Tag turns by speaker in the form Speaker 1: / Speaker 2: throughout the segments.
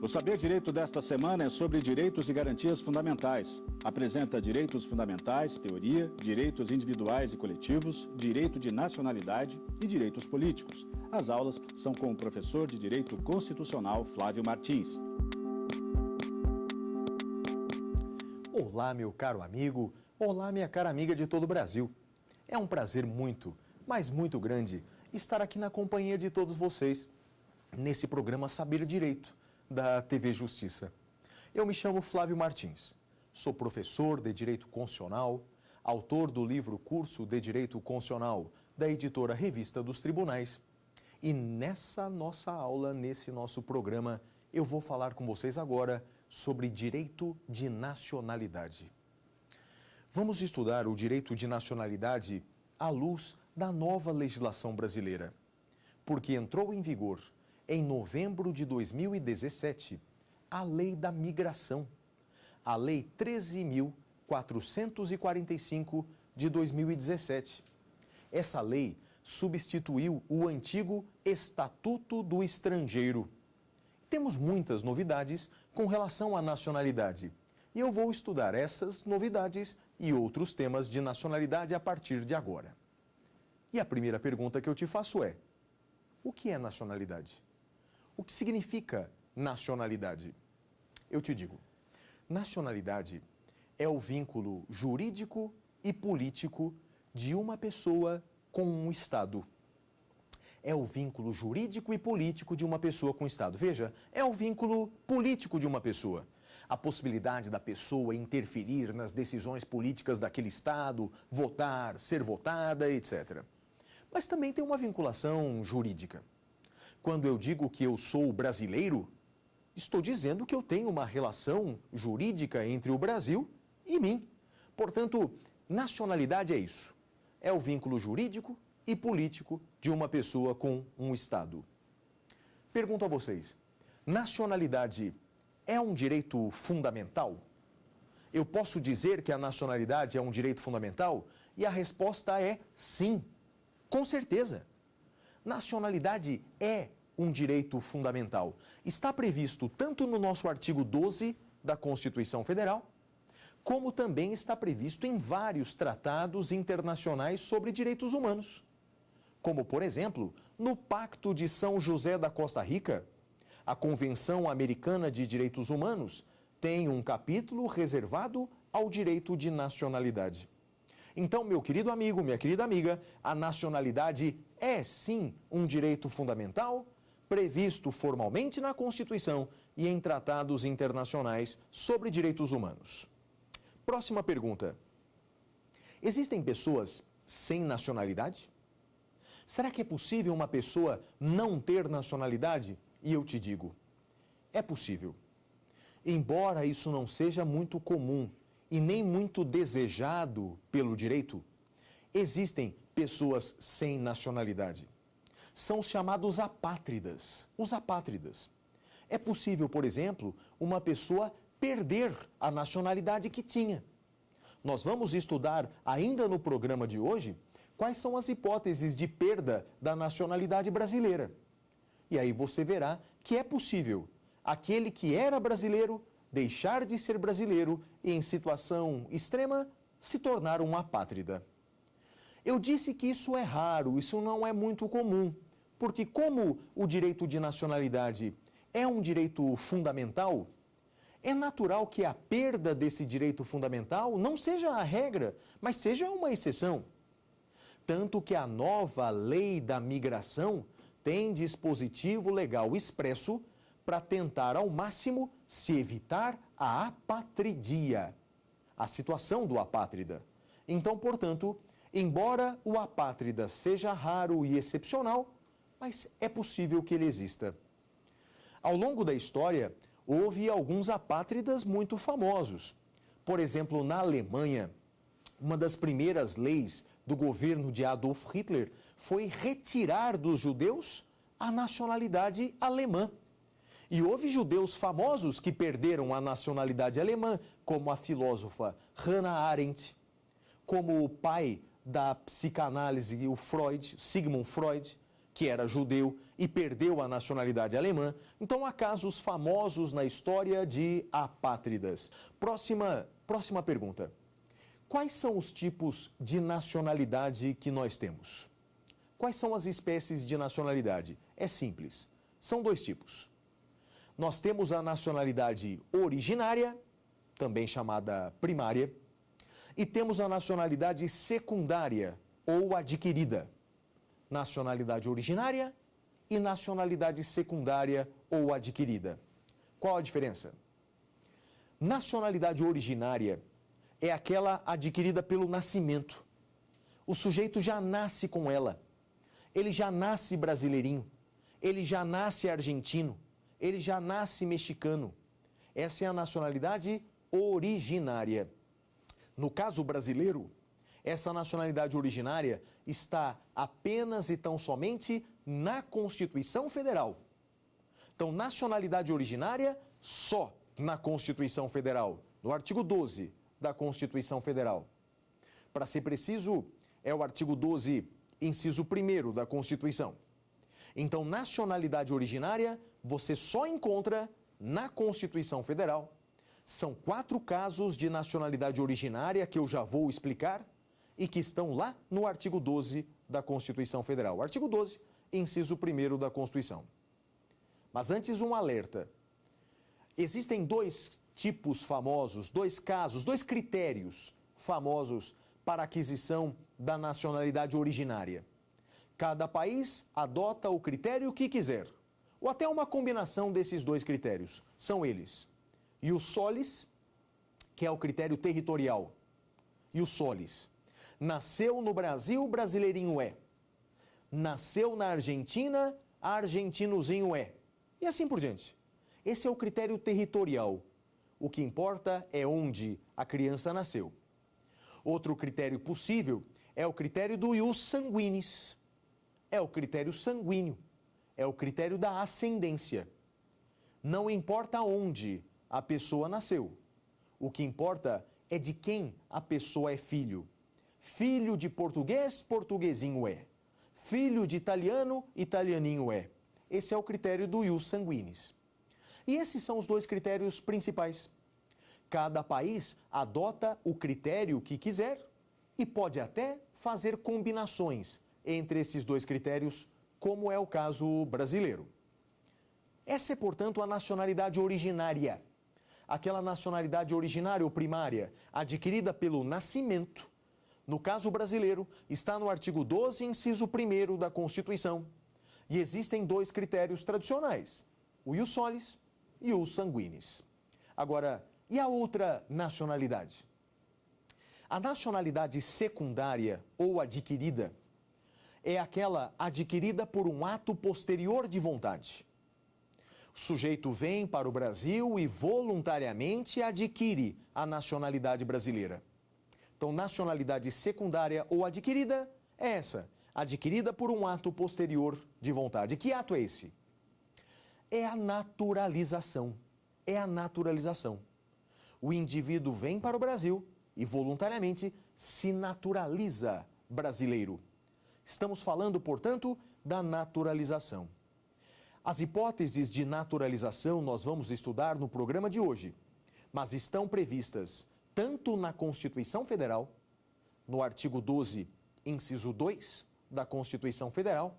Speaker 1: O Saber Direito desta semana é sobre direitos e garantias fundamentais. Apresenta direitos fundamentais, teoria, direitos individuais e coletivos, direito de nacionalidade e direitos políticos. As aulas são com o professor de Direito Constitucional, Flávio Martins.
Speaker 2: Olá, meu caro amigo. Olá, minha cara amiga de todo o Brasil. É um prazer muito, mas muito grande, estar aqui na companhia de todos vocês, nesse programa Saber Direito, da TV Justiça. Eu me chamo Flávio Martins, sou professor de Direito Constitucional, autor do livro Curso de Direito Constitucional, da editora Revista dos Tribunais. E nessa nossa aula, nesse nosso programa, eu vou falar com vocês agora sobre direito de nacionalidade. Vamos estudar o direito de nacionalidade à luz da nova legislação brasileira, porque entrou em vigor, em novembro de 2017, a Lei da Migração, a Lei 13.445 de 2017. Essa lei substituiu o antigo Estatuto do Estrangeiro. Temos muitas novidades com relação à nacionalidade, e eu vou estudar essas novidades e outros temas de nacionalidade a partir de agora. E a primeira pergunta que eu te faço é: o que é nacionalidade? O que significa nacionalidade? Eu te digo, nacionalidade é o vínculo jurídico e político de uma pessoa com um Estado. É o vínculo jurídico e político de uma pessoa com o Estado. Veja, é o vínculo político de uma pessoa. A possibilidade da pessoa interferir nas decisões políticas daquele Estado, votar, ser votada, etc. Mas também tem uma vinculação jurídica. Quando eu digo que eu sou brasileiro, estou dizendo que eu tenho uma relação jurídica entre o Brasil e mim. Portanto, nacionalidade é isso. É o vínculo jurídico e político de uma pessoa com um Estado. Pergunto a vocês, nacionalidade é um direito fundamental? Eu posso dizer que a nacionalidade é um direito fundamental? E a resposta é sim, com certeza. Nacionalidade é um direito fundamental. Está previsto tanto no nosso artigo 12 da Constituição Federal, como também está previsto em vários tratados internacionais sobre direitos humanos. Como, por exemplo, no Pacto de São José da Costa Rica, a Convenção Americana de Direitos Humanos tem um capítulo reservado ao direito de nacionalidade. Então, meu querido amigo, minha querida amiga, a nacionalidade é sim um direito fundamental, previsto formalmente na Constituição e em tratados internacionais sobre direitos humanos. Próxima pergunta. Existem pessoas sem nacionalidade? Será que é possível uma pessoa não ter nacionalidade? E eu te digo, é possível. Embora isso não seja muito comum e nem muito desejado pelo direito, existem pessoas sem nacionalidade. São os chamados apátridas, os apátridas. É possível, por exemplo, uma pessoa perder a nacionalidade que tinha. Nós vamos estudar ainda no programa de hoje quais são as hipóteses de perda da nacionalidade brasileira. E aí você verá que é possível aquele que era brasileiro deixar de ser brasileiro e, em situação extrema, se tornar um apátrida. Eu disse que isso é raro, isso não é muito comum, porque como o direito de nacionalidade é um direito fundamental, é natural que a perda desse direito fundamental não seja a regra, mas seja uma exceção. Tanto que a nova Lei da Migração tem dispositivo legal expresso para tentar ao máximo se evitar a apatridia, a situação do apátrida. Então, portanto, embora o apátrida seja raro e excepcional, mas é possível que ele exista. Ao longo da história, houve alguns apátridas muito famosos. Por exemplo, na Alemanha, uma das primeiras leis do governo de Adolf Hitler foi retirar dos judeus a nacionalidade alemã. E houve judeus famosos que perderam a nacionalidade alemã, como a filósofa Hannah Arendt, como o pai da psicanálise, o Freud, Sigmund Freud, que era judeu e perdeu a nacionalidade alemã. Então há casos famosos na história de apátridas. Próxima pergunta. Quais são os tipos de nacionalidade que nós temos? Quais são as espécies de nacionalidade? É simples. São dois tipos. Nós temos a nacionalidade originária, também chamada primária, e temos a nacionalidade secundária ou adquirida. Nacionalidade originária e nacionalidade secundária ou adquirida. Qual a diferença? Nacionalidade originária é aquela adquirida pelo nascimento. O sujeito já nasce com ela. Ele já nasce brasileirinho. Ele já nasce argentino. Ele já nasce mexicano. Essa é a nacionalidade originária. No caso brasileiro, essa nacionalidade originária está apenas e tão somente na Constituição Federal. Então, nacionalidade originária só na Constituição Federal, no artigo 12 da Constituição Federal. Para ser preciso, é o artigo 12, inciso 1º da Constituição. Então, nacionalidade originária você só encontra na Constituição Federal. São 4 casos de nacionalidade originária que eu já vou explicar e que estão lá no artigo 12 da Constituição Federal. Artigo 12, inciso 1º da Constituição. Mas antes, um alerta. Existem 2 tipos famosos, 2 casos, 2 critérios famosos para aquisição da nacionalidade originária. Cada país adota o critério que quiser, ou até uma combinação desses 2 critérios. São eles: ius solis, que é o critério territorial. Ius solis. Nasceu no Brasil, brasileirinho é. Nasceu na Argentina, argentinozinho é. E assim por diante. Esse é o critério territorial. O que importa é onde a criança nasceu. Outro critério possível é o critério do ius sanguinis. É o critério sanguíneo. É o critério da ascendência. Não importa onde a pessoa nasceu. O que importa é de quem a pessoa é filho. Filho de português, portuguesinho é. Filho de italiano, italianinho é. Esse é o critério do ius sanguinis. E esses são os 2 critérios principais. Cada país adota o critério que quiser e pode até fazer combinações entre esses 2 critérios, como é o caso brasileiro. Essa é, portanto, a nacionalidade originária. Aquela nacionalidade originária ou primária, adquirida pelo nascimento. No caso brasileiro, está no artigo 12, inciso 1º da Constituição. E existem 2 critérios tradicionais, o ius solis e o ius sanguinis. Agora, e a outra nacionalidade? A nacionalidade secundária ou adquirida é aquela adquirida por um ato posterior de vontade. O sujeito vem para o Brasil e voluntariamente adquire a nacionalidade brasileira. Então, nacionalidade secundária ou adquirida é essa, adquirida por um ato posterior de vontade. Que ato é esse? É a naturalização. É a naturalização. O indivíduo vem para o Brasil e voluntariamente se naturaliza brasileiro. Estamos falando, portanto, da naturalização. As hipóteses de naturalização nós vamos estudar no programa de hoje, mas estão previstas tanto na Constituição Federal, no artigo 12, inciso 2 da Constituição Federal,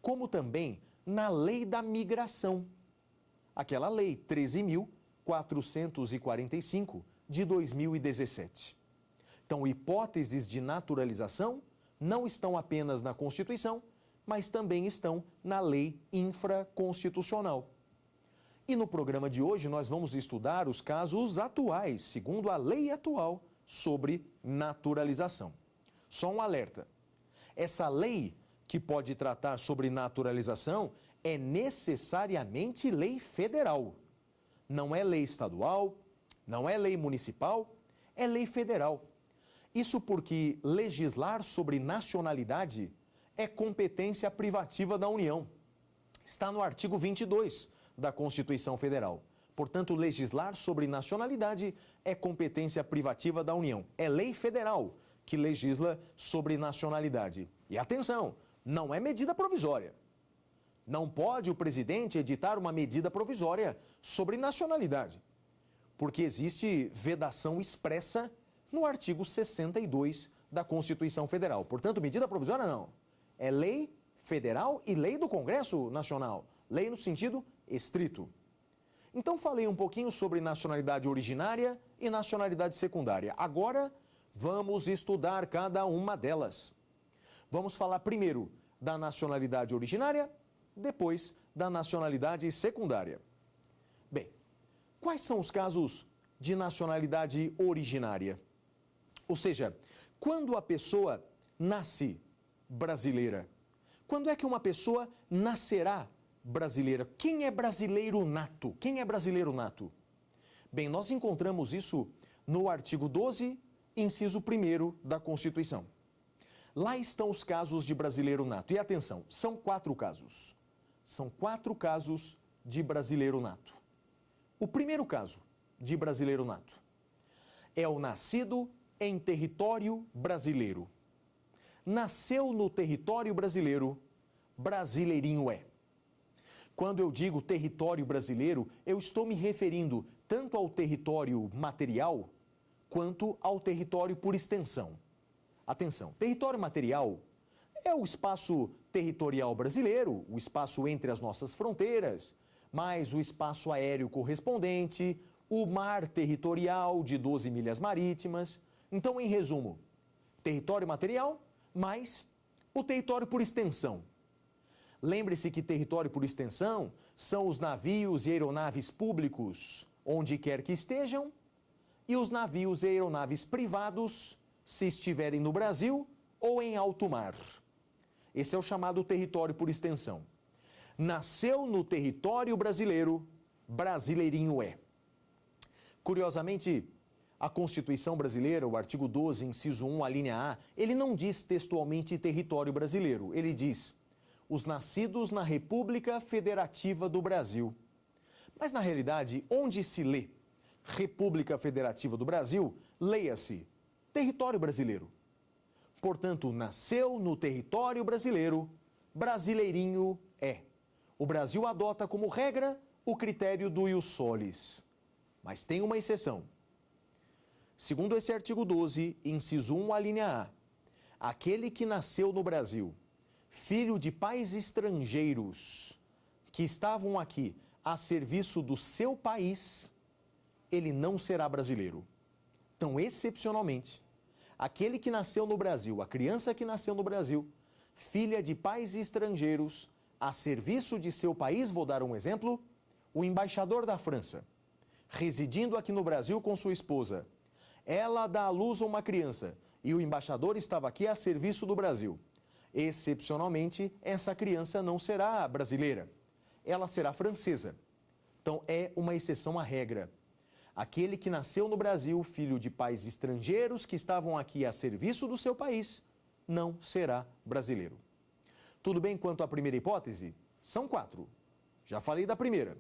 Speaker 2: como também na Lei da Migração, aquela Lei 13.445 de 2017. Então, hipóteses de naturalização não estão apenas na Constituição, mas também estão na lei infraconstitucional. E no programa de hoje nós vamos estudar os casos atuais, segundo a lei atual, sobre naturalização. Só um alerta. Essa lei que pode tratar sobre naturalização é necessariamente lei federal. Não é lei estadual, não é lei municipal, é lei federal. Isso porque legislar sobre nacionalidade é competência privativa da União. Está no artigo 22 da Constituição Federal. Portanto, legislar sobre nacionalidade é competência privativa da União. É lei federal que legisla sobre nacionalidade. E atenção, não é medida provisória. Não pode o presidente editar uma medida provisória sobre nacionalidade, porque existe vedação expressa no artigo 62 da Constituição Federal. Portanto, medida provisória não. É lei federal e lei do Congresso Nacional. Lei no sentido estrito. Então, falei um pouquinho sobre nacionalidade originária e nacionalidade secundária. Agora, vamos estudar cada uma delas. Vamos falar primeiro da nacionalidade originária, depois da nacionalidade secundária. Bem, quais são os casos de nacionalidade originária? Ou seja, quando a pessoa nasce brasileira, quando é que uma pessoa nascerá brasileira? Quem é brasileiro nato? Quem é brasileiro nato? Bem, nós encontramos isso no artigo 12, inciso 1º da Constituição. Lá estão os casos de brasileiro nato. E atenção, são 4 casos. São 4 casos de brasileiro nato. O primeiro caso de brasileiro nato é o nascido em território brasileiro. Nasceu no território brasileiro, brasileirinho é. Quando eu digo território brasileiro, eu estou me referindo tanto ao território material quanto ao território por extensão. Atenção, território material é o espaço territorial brasileiro, o espaço entre as nossas fronteiras, mais o espaço aéreo correspondente, o mar territorial de 12 milhas marítimas. Então, em resumo, território material mais o território por extensão. Lembre-se que território por extensão são os navios e aeronaves públicos, onde quer que estejam, e os navios e aeronaves privados, se estiverem no Brasil ou em alto mar. Esse é o chamado território por extensão. Nasceu no território brasileiro, brasileirinho é. Curiosamente, a Constituição brasileira, o artigo 12, inciso 1, a linha A, ele não diz textualmente território brasileiro, ele diz os nascidos na República Federativa do Brasil. Mas, na realidade, onde se lê República Federativa do Brasil, leia-se território brasileiro. Portanto, nasceu no território brasileiro, brasileirinho é. O Brasil adota como regra o critério do ius solis. Mas tem uma exceção. Segundo esse artigo 12, inciso 1, a linha A, aquele que nasceu no Brasil, filho de pais estrangeiros que estavam aqui a serviço do seu país, ele não será brasileiro. Então, excepcionalmente, aquele que nasceu no Brasil, a criança que nasceu no Brasil, filha de pais estrangeiros a serviço de seu país, vou dar um exemplo, o embaixador da França, residindo aqui no Brasil com sua esposa, ela dá à luz a uma criança e o embaixador estava aqui a serviço do Brasil. Excepcionalmente, essa criança não será brasileira, ela será francesa. Então, é uma exceção à regra. Aquele que nasceu no Brasil, filho de pais estrangeiros que estavam aqui a serviço do seu país, não será brasileiro. Tudo bem quanto à primeira hipótese? São 4. Já falei da primeira.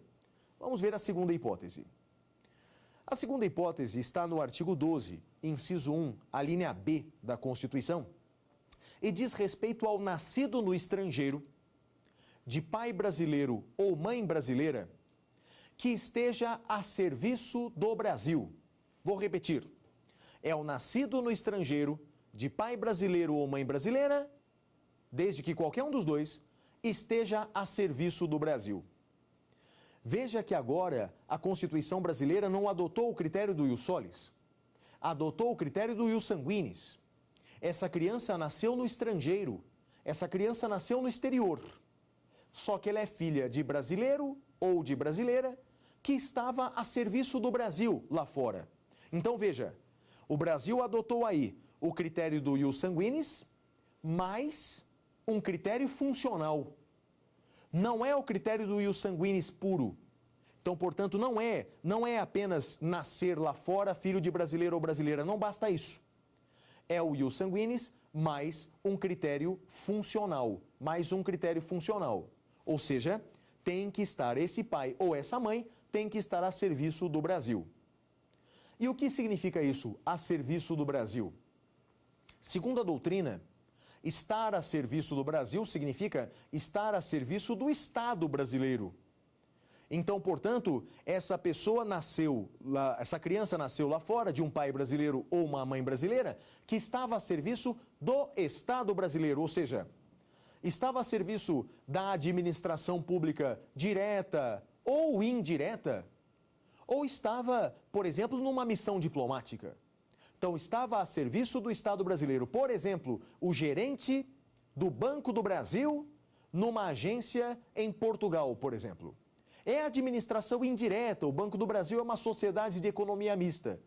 Speaker 2: Vamos ver a segunda hipótese. A segunda hipótese está no artigo 12, inciso 1, a linha B da Constituição, e diz respeito ao nascido no estrangeiro, de pai brasileiro ou mãe brasileira, que esteja a serviço do Brasil. Vou repetir. É o nascido no estrangeiro, de pai brasileiro ou mãe brasileira, desde que qualquer um dos dois esteja a serviço do Brasil. Veja que agora a Constituição brasileira não adotou o critério do ius solis, adotou o critério do ius sanguinis. Essa criança nasceu no estrangeiro, essa criança nasceu no exterior, só que ela é filha de brasileiro ou de brasileira que estava a serviço do Brasil lá fora. Então veja, o Brasil adotou aí o critério do ius sanguinis, mais um critério funcional. Não é o critério do ius sanguinis puro. Então, portanto, não é apenas nascer lá fora, filho de brasileiro ou brasileira, não basta isso. É o ius sanguinis mais um critério funcional, Ou seja, tem que estar esse pai ou essa mãe, tem que estar a serviço do Brasil. E o que significa isso, a serviço do Brasil? Segundo a doutrina, Estar a serviço do Brasil significa estar a serviço do Estado brasileiro. Então, portanto, essa criança nasceu lá fora de um pai brasileiro ou uma mãe brasileira que estava a serviço do Estado brasileiro, ou seja, estava a serviço da administração pública direta ou indireta, ou estava, por exemplo, numa missão diplomática. Então, estava a serviço do Estado brasileiro. Por exemplo, o gerente do Banco do Brasil numa agência em Portugal, por exemplo. É administração indireta. O Banco do Brasil é uma sociedade de economia mista.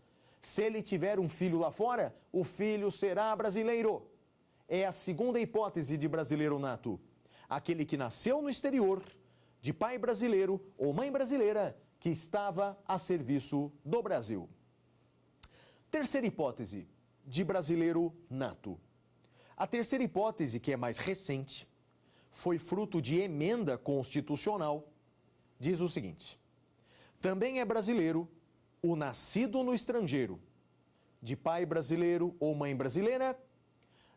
Speaker 2: Se ele tiver um filho lá fora, o filho será brasileiro. É a segunda hipótese de brasileiro nato. Aquele que nasceu no exterior, de pai brasileiro ou mãe brasileira, que estava a serviço do Brasil. Terceira hipótese, de brasileiro nato. A terceira hipótese, que é mais recente, foi fruto de emenda constitucional, diz o seguinte: também é brasileiro o nascido no estrangeiro, de pai brasileiro ou mãe brasileira,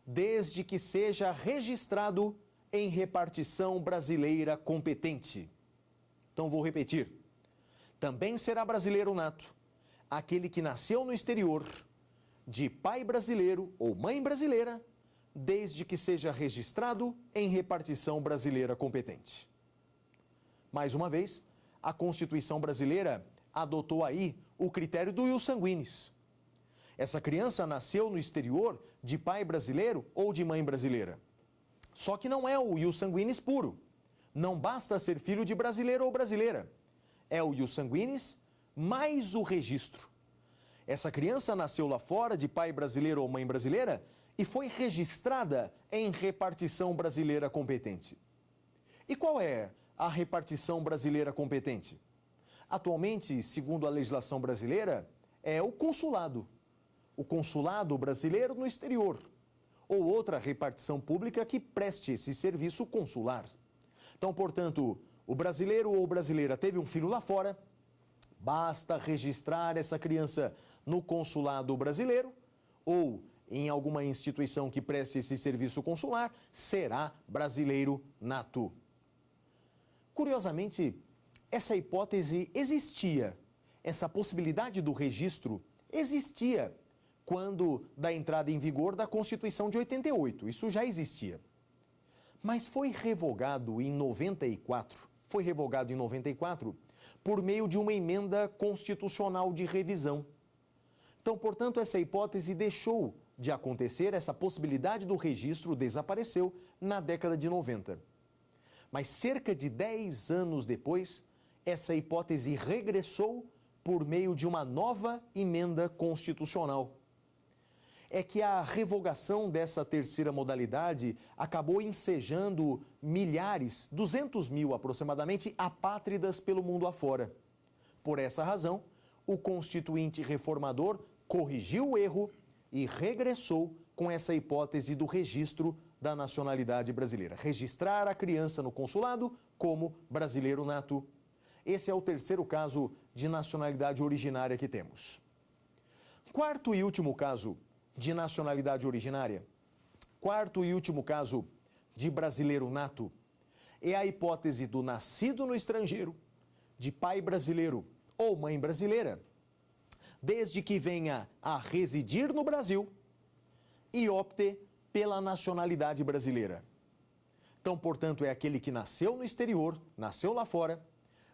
Speaker 2: desde que seja registrado em repartição brasileira competente. Então vou repetir. Também será brasileiro nato aquele que nasceu no exterior, de pai brasileiro ou mãe brasileira, desde que seja registrado em repartição brasileira competente. Mais uma vez, a Constituição brasileira adotou aí o critério do ius sanguinis. Essa criança nasceu no exterior de pai brasileiro ou de mãe brasileira. Só que não é o ius sanguinis puro. Não basta ser filho de brasileiro ou brasileira. É o ius sanguinis mais o registro. Essa criança nasceu lá fora de pai brasileiro ou mãe brasileira e foi registrada em repartição brasileira competente. E qual é a repartição brasileira competente? Atualmente, segundo a legislação brasileira, é o consulado. O consulado brasileiro no exterior, ou outra repartição pública que preste esse serviço consular. Então, portanto, o brasileiro ou brasileira teve um filho lá fora, basta registrar essa criança no consulado brasileiro ou em alguma instituição que preste esse serviço consular, será brasileiro nato. Curiosamente, essa hipótese existia, essa possibilidade do registro existia quando da entrada em vigor da Constituição de 88, isso já existia. Mas foi revogado em 94, por meio de uma emenda constitucional de revisão. Então, portanto, essa hipótese deixou de acontecer, essa possibilidade do registro desapareceu na década de 90. Mas cerca de 10 anos depois, essa hipótese regressou por meio de uma nova emenda constitucional. É que a revogação dessa terceira modalidade acabou ensejando milhares, 200 mil aproximadamente, apátridas pelo mundo afora. Por essa razão, o Constituinte reformador corrigiu o erro e regressou com essa hipótese do registro da nacionalidade brasileira. Registrar a criança no consulado como brasileiro nato. Esse é o terceiro caso de nacionalidade originária que temos. Quarto e último caso de nacionalidade originária, quarto e último caso de brasileiro nato, é a hipótese do nascido no estrangeiro, de pai brasileiro ou mãe brasileira, desde que venha a residir no Brasil e opte pela nacionalidade brasileira. Então, portanto, é aquele que nasceu no exterior, nasceu lá fora,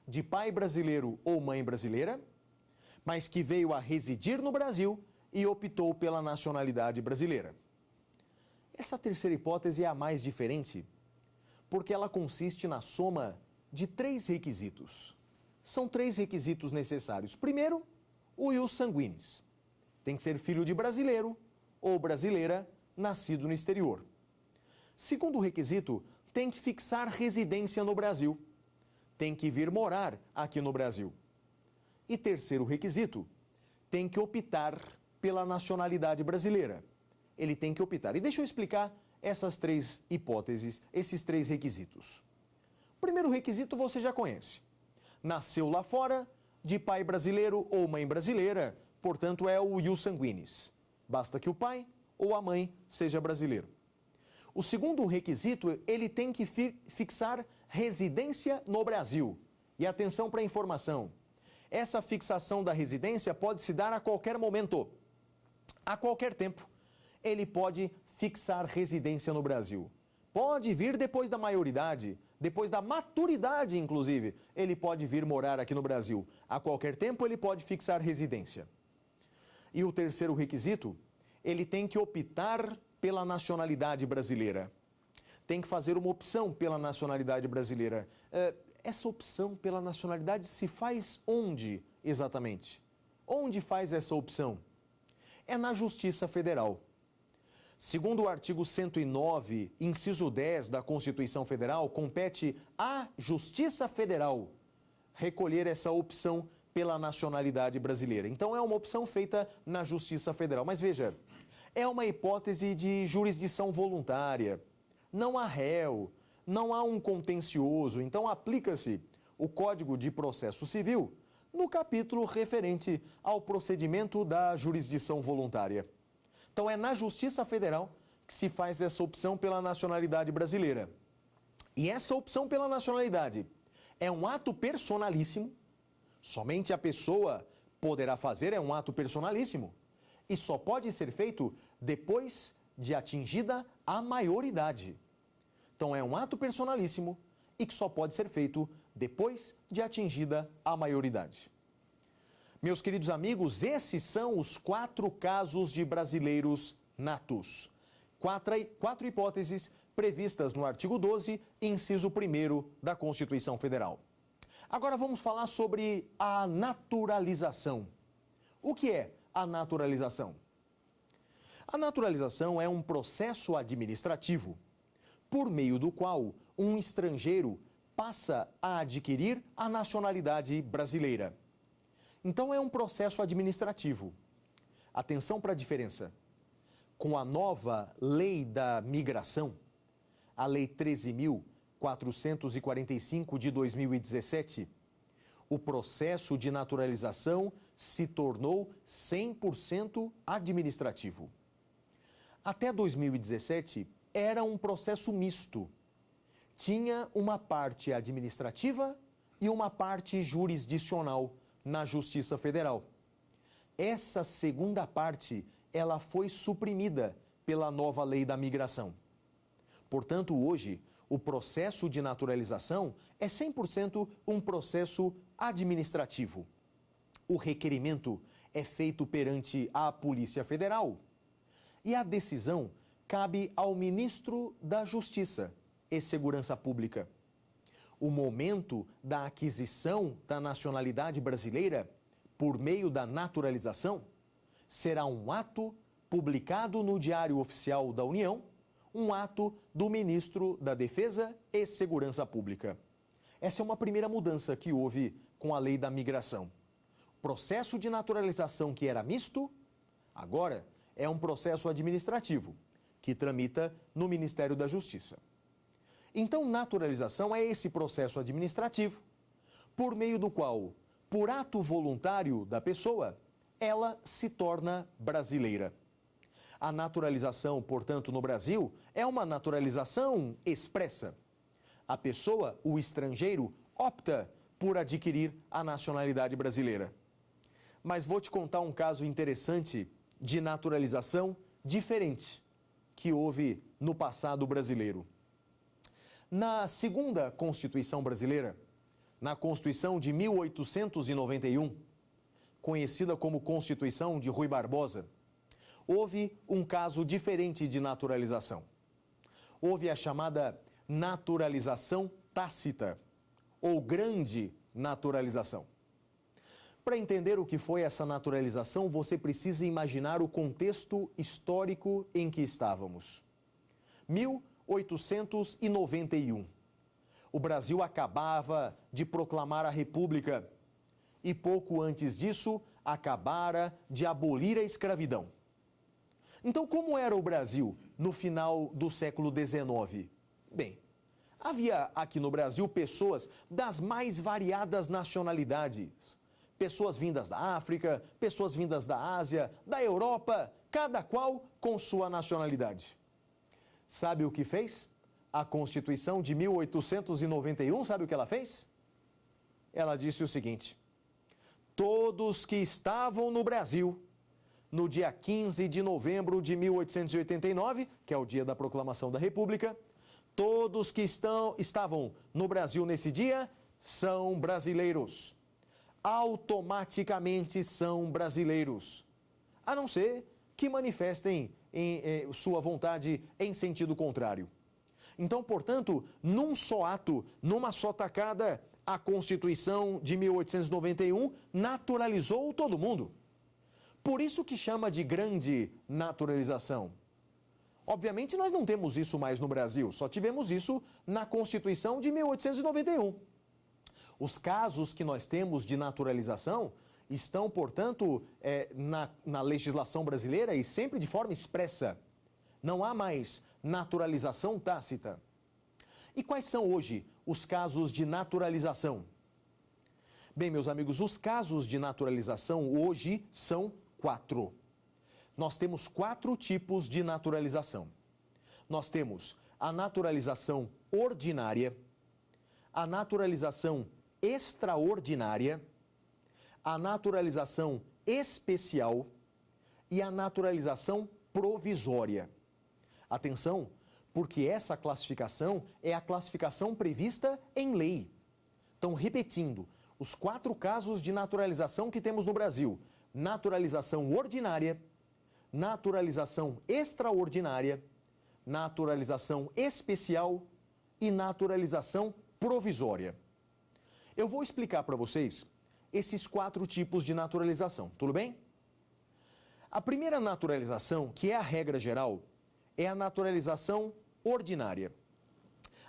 Speaker 2: de pai brasileiro ou mãe brasileira, mas que veio a residir no Brasil e optou pela nacionalidade brasileira. Essa terceira hipótese é a mais diferente, porque ela consiste na soma de 3 requisitos. São 3 requisitos necessários. Primeiro, o ius sanguinis. Tem que ser filho de brasileiro ou brasileira nascido no exterior. Segundo requisito, tem que fixar residência no Brasil. Tem que vir morar aqui no Brasil. E terceiro requisito, tem que optar pela nacionalidade brasileira. Ele tem que optar. E deixa eu explicar essas 3 hipóteses, esses 3 requisitos. O primeiro requisito você já conhece. Nasceu lá fora, de pai brasileiro ou mãe brasileira, portanto é o ius sanguinis. Basta que o pai ou a mãe seja brasileiro. O segundo requisito, ele tem que fixar residência no Brasil. E atenção para a informação. Essa fixação da residência pode se dar a qualquer momento, a qualquer tempo. Ele pode fixar residência no Brasil. Pode vir depois da maioridade, depois da maturidade, inclusive. Ele pode vir morar aqui no Brasil. A qualquer tempo ele pode fixar residência. E o terceiro requisito, ele tem que optar pela nacionalidade brasileira. Tem que fazer uma opção pela nacionalidade brasileira. Essa opção pela nacionalidade se faz onde exatamente? Onde faz essa opção? É na Justiça Federal. Segundo o artigo 109, inciso 10 da Constituição Federal, compete à Justiça Federal recolher essa opção pela nacionalidade brasileira. Então é uma opção feita na Justiça Federal. Mas veja, é uma hipótese de jurisdição voluntária. Não há réu, não há um contencioso. Então aplica-se o Código de Processo Civil no capítulo referente ao procedimento da jurisdição voluntária. Então é na Justiça Federal que se faz essa opção pela nacionalidade brasileira. E essa opção pela nacionalidade é um ato personalíssimo, somente a pessoa poderá fazer, é um ato personalíssimo, e só pode ser feito depois de atingida a maioridade. Então é um ato personalíssimo e que só pode ser feito depois de atingida a maioridade. Meus queridos amigos, esses são os 4 casos de brasileiros natos. 4 hipóteses previstas no artigo 12, inciso 1º da Constituição Federal. Agora vamos falar sobre a naturalização. O que é a naturalização? A naturalização é um processo administrativo por meio do qual um estrangeiro passa a adquirir a nacionalidade brasileira. Então é um processo administrativo. Atenção para a diferença. Com a nova Lei da Migração, a Lei 13.445 de 2017, o processo de naturalização se tornou 100% administrativo. Até 2017, era um processo misto. Tinha uma parte administrativa e uma parte jurisdicional na Justiça Federal. Essa segunda parte, ela foi suprimida pela nova Lei da Migração. Portanto, hoje, o processo de naturalização é 100% um processo administrativo. O requerimento é feito perante a Polícia Federal e a decisão cabe ao Ministro da Justiça e Segurança Pública. O momento da aquisição da nacionalidade brasileira por meio da naturalização será um ato publicado no Diário Oficial da União, um ato do Ministro da Defesa e Segurança Pública. Essa é uma primeira mudança que houve com a Lei da Migração. O processo de naturalização que era misto, agora é um processo administrativo, que tramita no Ministério da Justiça. Então, naturalização é esse processo administrativo, por meio do qual, por ato voluntário da pessoa, ela se torna brasileira. A naturalização, portanto, no Brasil, é uma naturalização expressa. A pessoa, o estrangeiro, opta por adquirir a nacionalidade brasileira. Mas vou te contar um caso interessante de naturalização diferente que houve no passado brasileiro. Na segunda Constituição brasileira, na Constituição de 1891, conhecida como Constituição de Rui Barbosa, houve um caso diferente de naturalização. Houve a chamada naturalização tácita, ou grande naturalização. Para entender o que foi essa naturalização, você precisa imaginar o contexto histórico em que estávamos. 1891. O Brasil acabava de proclamar a República e pouco antes disso acabara de abolir a escravidão. Então, como era o Brasil no final do século XIX? Bem, havia aqui no Brasil pessoas das mais variadas nacionalidades. Pessoas vindas da África, pessoas vindas da Ásia, da Europa, cada qual com sua nacionalidade. sabe o que fez? A Constituição de 1891, sabe o que ela fez? Ela disse o seguinte: todos que estavam no Brasil no dia 15 de novembro de 1889, que é o dia da proclamação da República, todos que estavam no Brasil nesse dia são brasileiros. Automaticamente são brasileiros, a não ser que manifestem sua vontade em sentido contrário. Então, portanto, num só ato, numa só tacada, a Constituição de 1891 naturalizou todo mundo. Por isso que chama de grande naturalização. Obviamente, nós não temos isso mais no Brasil, só tivemos isso na Constituição de 1891. Os casos que nós temos de naturalização estão, portanto, na legislação brasileira e sempre de forma expressa. Não há mais naturalização tácita. E quais são hoje os casos de naturalização? Bem, meus amigos, os casos de naturalização hoje são 4. Nós temos 4 tipos de naturalização. Nós temos a naturalização ordinária, a naturalização extraordinária, a naturalização especial e a naturalização provisória. Atenção, porque essa classificação é a classificação prevista em lei. Então, repetindo, os 4 casos de naturalização que temos no Brasil: naturalização ordinária, naturalização extraordinária, naturalização especial e naturalização provisória. Eu vou explicar para vocês esses 4 tipos de naturalização, tudo bem? A primeira naturalização, que é a regra geral, é a naturalização ordinária.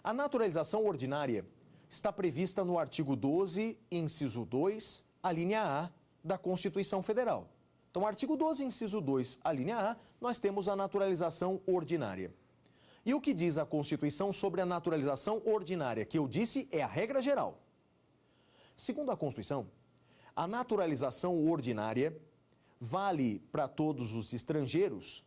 Speaker 2: A naturalização ordinária está prevista no artigo 12, inciso 2, a linha A da Constituição Federal. Então, artigo 12, inciso 2, a linha A, nós temos a naturalização ordinária. E o que diz a Constituição sobre a naturalização ordinária, que eu disse é a regra geral? Segundo a Constituição, a naturalização ordinária vale para todos os estrangeiros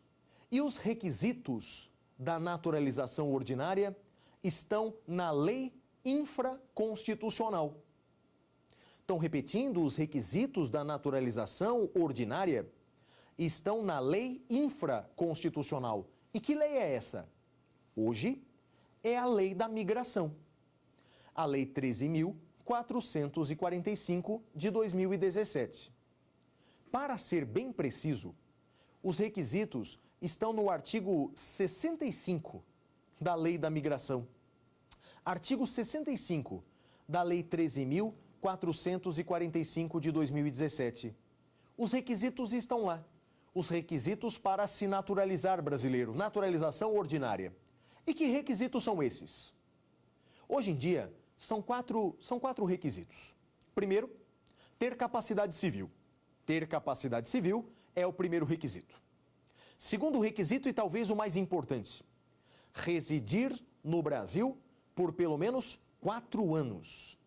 Speaker 2: e os requisitos da naturalização ordinária estão na lei infraconstitucional. Então, repetindo, os requisitos da naturalização ordinária estão na lei infraconstitucional. E que lei é essa? Hoje é a lei da migração. A lei 13.445 de 2017. Para ser bem preciso, os requisitos estão no artigo 65 da lei da migração. Artigo 65 da lei 13.445 de 2017. Os requisitos estão lá. Os requisitos para se naturalizar brasileiro, naturalização ordinária. E que requisitos são esses? Hoje em dia, são quatro requisitos. Primeiro, ter capacidade civil. Ter capacidade civil é o primeiro requisito. Segundo requisito, e talvez o mais importante, residir no Brasil por pelo menos 4 anos.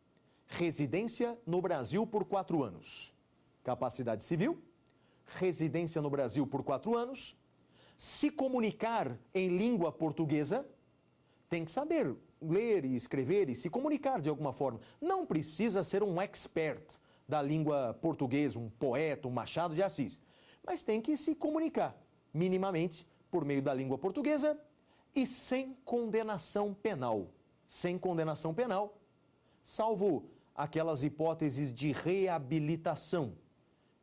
Speaker 2: Residência no Brasil por 4 anos. Capacidade civil, residência no Brasil por 4 anos, se comunicar em língua portuguesa, tem que saber ler e escrever e se comunicar de alguma forma. Não precisa ser um expert da língua portuguesa, um poeta, um Machado de Assis, mas tem que se comunicar minimamente por meio da língua portuguesa e sem condenação penal. Sem condenação penal, salvo aquelas hipóteses de reabilitação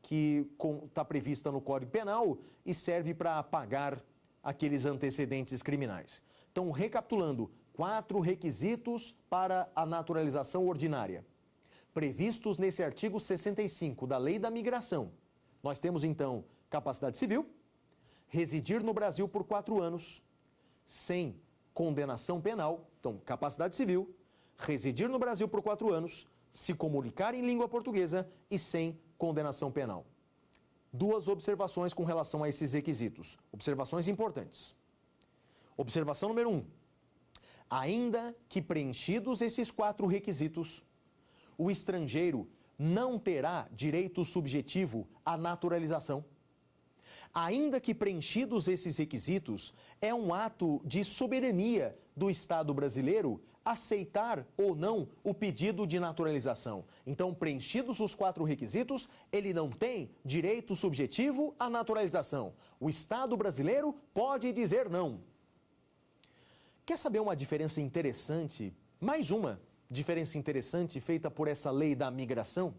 Speaker 2: que está prevista no Código Penal e serve para apagar aqueles antecedentes criminais. Então, recapitulando, 4 requisitos para a naturalização ordinária, previstos nesse artigo 65 da Lei da Migração. Nós temos, então, capacidade civil, residir no Brasil por 4 anos, sem condenação penal, então, capacidade civil, residir no Brasil por 4 anos, se comunicar em língua portuguesa e sem condenação penal. 2 observações com relação a esses requisitos. Observações importantes. Observação número 1. Ainda que preenchidos esses 4 requisitos, o estrangeiro não terá direito subjetivo à naturalização. Ainda que preenchidos esses requisitos, é um ato de soberania do Estado brasileiro aceitar ou não o pedido de naturalização. Então, preenchidos os 4 requisitos, ele não tem direito subjetivo à naturalização. O Estado brasileiro pode dizer não. Quer saber uma diferença interessante? Mais uma diferença interessante feita por essa lei da migração?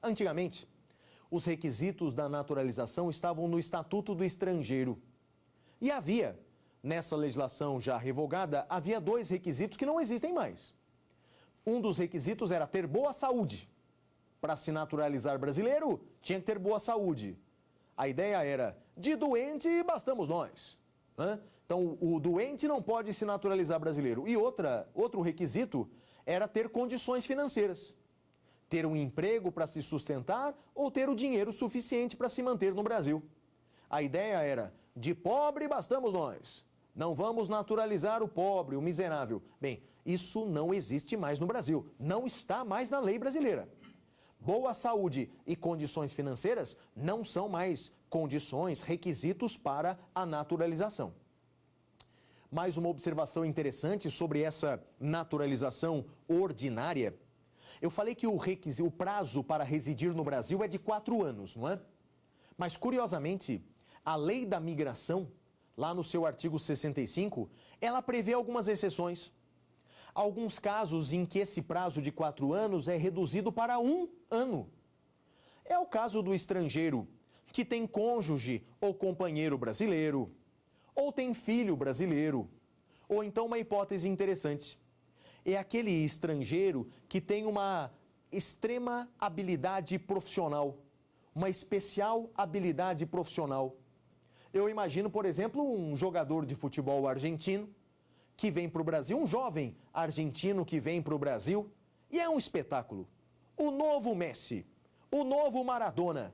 Speaker 2: Antigamente, os requisitos da naturalização estavam no Estatuto do Estrangeiro. E havia, nessa legislação já revogada, havia 2 requisitos que não existem mais. Um dos requisitos era ter boa saúde. Para se naturalizar brasileiro, tinha que ter boa saúde. A ideia era, de doente bastamos nós. Então, o doente não pode se naturalizar brasileiro. E outro requisito era ter condições financeiras. Ter um emprego para se sustentar ou ter o dinheiro suficiente para se manter no Brasil. A ideia era, de pobre bastamos nós. Não vamos naturalizar o pobre, o miserável. Bem, isso não existe mais no Brasil. Não está mais na lei brasileira. Boa saúde e condições financeiras não são mais condições, requisitos para a naturalização. Mais uma observação interessante sobre essa naturalização ordinária. Eu falei que o prazo para residir no Brasil é de 4 anos, não é? Mas, curiosamente, a lei da migração, lá no seu artigo 65, ela prevê algumas exceções. Alguns casos em que esse prazo de 4 anos é reduzido para 1 ano. É o caso do estrangeiro que tem cônjuge ou companheiro brasileiro, ou tem filho brasileiro, ou então uma hipótese interessante. É aquele estrangeiro que tem uma extrema habilidade profissional, uma especial habilidade profissional. Eu imagino, por exemplo, um jogador de futebol argentino que vem para o Brasil, um jovem argentino que vem para o Brasil, e é um espetáculo. O novo Messi, o novo Maradona.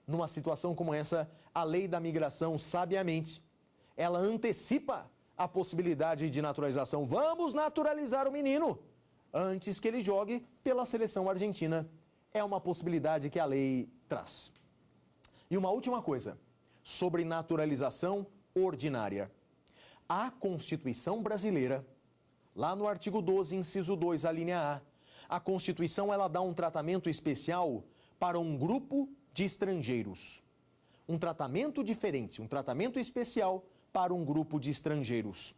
Speaker 2: Numa situação como essa, a lei da migração, sabiamente, ela antecipa a possibilidade de naturalização. Vamos naturalizar o menino antes que ele jogue pela seleção argentina. É uma possibilidade que a lei traz. E uma última coisa, sobre naturalização ordinária. A Constituição brasileira, lá no artigo 12, inciso 2, a linha A, a Constituição ela dá um tratamento especial para um grupo de estrangeiros. Um tratamento diferente, um tratamento especial para um grupo de estrangeiros.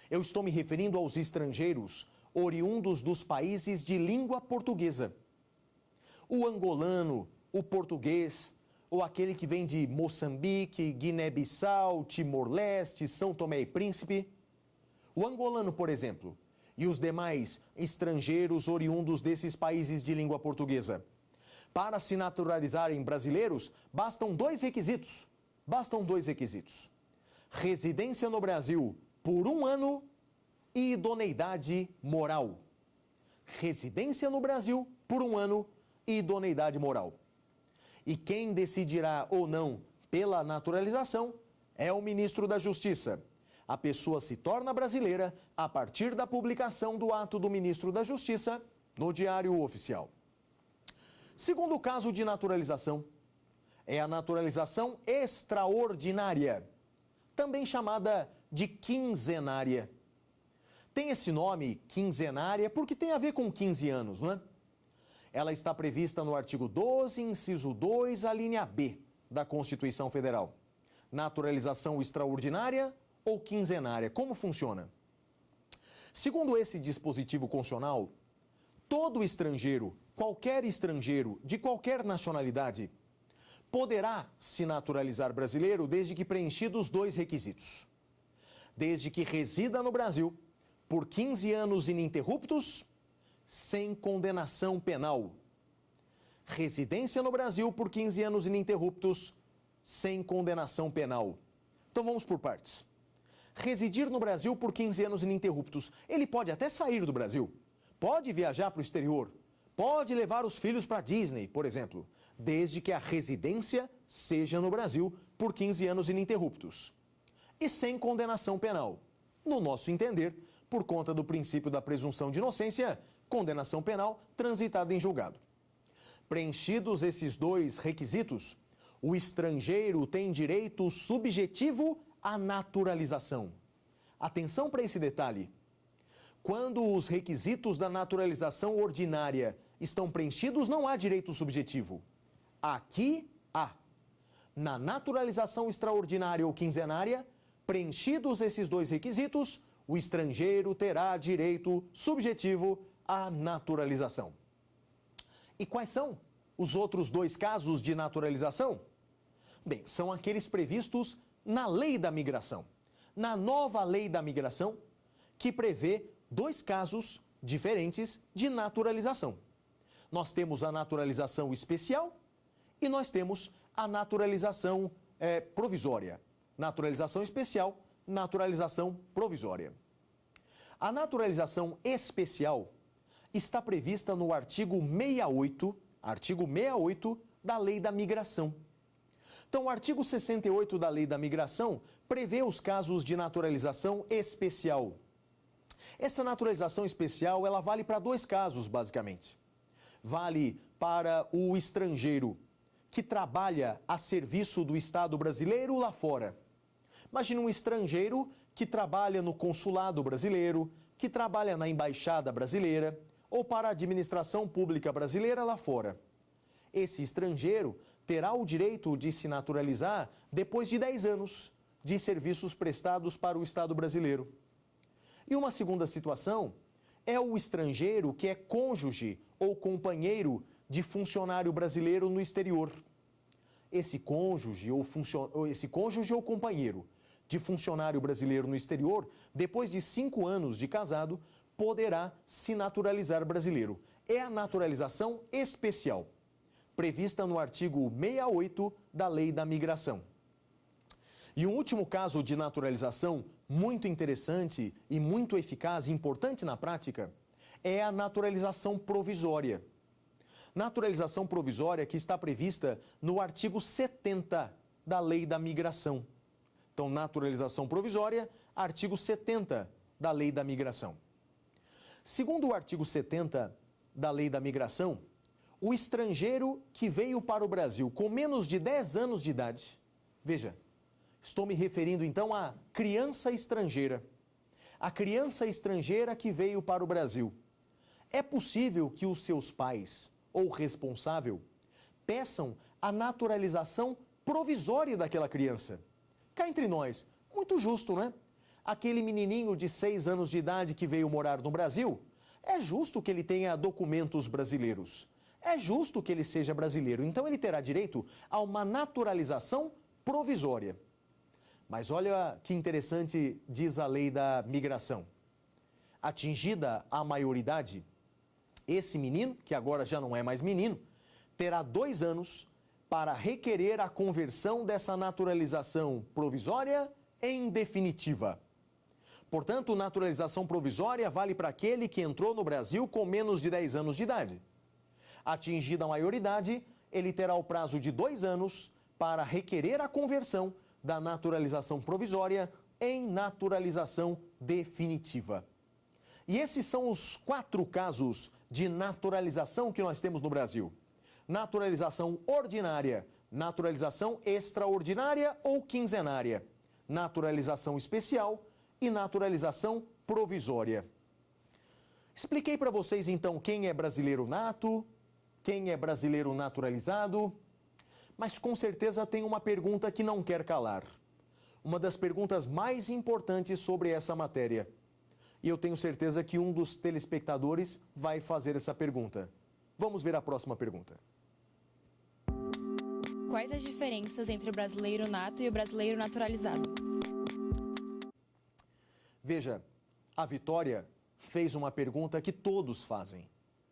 Speaker 2: Eu estou me referindo aos estrangeiros oriundos dos países de língua portuguesa. O angolano, o português, ou aquele que vem de Moçambique, Guiné-Bissau, Timor-Leste, São Tomé e Príncipe. O angolano, por exemplo, e os demais estrangeiros oriundos desses países de língua portuguesa. Para se naturalizarem brasileiros, bastam 2 requisitos. Bastam 2 requisitos. Residência no Brasil por 1 ano e idoneidade moral. Residência no Brasil por 1 ano e idoneidade moral. E quem decidirá ou não pela naturalização é o ministro da Justiça. A pessoa se torna brasileira a partir da publicação do ato do ministro da Justiça no Diário Oficial. Segundo caso de naturalização é a naturalização extraordinária, também chamada de quinzenária. Tem esse nome, quinzenária, porque tem a ver com 15 anos, não é? Ela está prevista no artigo 12, inciso 2, a linha B da Constituição Federal. Naturalização extraordinária ou quinzenária, como funciona? Segundo esse dispositivo constitucional, todo estrangeiro, qualquer estrangeiro, de qualquer nacionalidade, poderá se naturalizar brasileiro desde que preenchidos 2 requisitos. Desde que resida no Brasil por 15 anos ininterruptos, sem condenação penal. Residência no Brasil por 15 anos ininterruptos, sem condenação penal. Então vamos por partes. Residir no Brasil por 15 anos ininterruptos. Ele pode até sair do Brasil, pode viajar para o exterior, pode levar os filhos para Disney, por exemplo, desde que a residência seja no Brasil por 15 anos ininterruptos. E sem condenação penal. No nosso entender, por conta do princípio da presunção de inocência, condenação penal transitada em julgado. Preenchidos esses 2 requisitos, o estrangeiro tem direito subjetivo à naturalização. Atenção para esse detalhe. Quando os requisitos da naturalização ordinária estão preenchidos, não há direito subjetivo. Aqui há. Na naturalização extraordinária ou quinzenária, preenchidos esses dois requisitos, o estrangeiro terá direito subjetivo à naturalização. E quais são os outros dois casos de naturalização? Bem, são aqueles previstos na Lei da Migração. Na nova Lei da Migração, que prevê dois casos diferentes de naturalização. Nós temos a naturalização especial e nós temos a naturalização provisória. Naturalização especial, naturalização provisória. A naturalização especial está prevista no artigo 68 da Lei da Migração. Então, o artigo 68 da Lei da Migração prevê os casos de naturalização especial. Essa naturalização especial, ela vale para dois casos, basicamente. Vale para o estrangeiro que trabalha a serviço do Estado brasileiro lá fora. Imagina um estrangeiro que trabalha no consulado brasileiro, que trabalha na embaixada brasileira ou para a administração pública brasileira lá fora. Esse estrangeiro terá o direito de se naturalizar depois de 10 anos de serviços prestados para o Estado brasileiro. E uma segunda situação é o estrangeiro que é cônjuge ou companheiro de funcionário brasileiro no exterior. Esse cônjuge ou companheiro de funcionário brasileiro no exterior, depois de 5 anos de casado, poderá se naturalizar brasileiro. É a naturalização especial, prevista no artigo 68 da Lei da Migração. E um último caso de naturalização muito interessante e muito eficaz e importante na prática é a naturalização provisória. Naturalização provisória que está prevista no artigo 70 da Lei da Migração. Então, naturalização provisória, artigo 70 da Lei da Migração. Segundo o artigo 70 da Lei da Migração, o estrangeiro que veio para o Brasil com menos de 10 anos de idade, veja, estou me referindo então à criança estrangeira. A criança estrangeira que veio para o Brasil. É possível que os seus pais ou responsável peçam a naturalização provisória daquela criança. Cá entre nós, muito justo, né? Aquele menininho de 6 anos de idade que veio morar no Brasil, é justo que ele tenha documentos brasileiros. É justo que ele seja brasileiro, então ele terá direito a uma naturalização provisória. Mas olha que interessante diz a Lei da Migração. Atingida a maioridade, esse menino, que agora já não é mais menino, terá 2 anos para requerer a conversão dessa naturalização provisória em definitiva. Portanto, naturalização provisória vale para aquele que entrou no Brasil com menos de 10 anos de idade. Atingida a maioridade, ele terá o prazo de 2 anos para requerer a conversão da naturalização provisória em naturalização definitiva. E esses são os 4 casos de naturalização que nós temos no Brasil. Naturalização ordinária, naturalização extraordinária ou quinzenária, naturalização especial e naturalização provisória. Expliquei para vocês então quem é brasileiro nato, quem é brasileiro naturalizado, mas com certeza tem uma pergunta que não quer calar. Uma das perguntas mais importantes sobre essa matéria. E eu tenho certeza que um dos telespectadores vai fazer essa pergunta. Vamos ver a próxima pergunta.
Speaker 3: Quais as diferenças entre o brasileiro nato e o brasileiro naturalizado?
Speaker 2: Veja, a Vitória fez uma pergunta que todos fazem.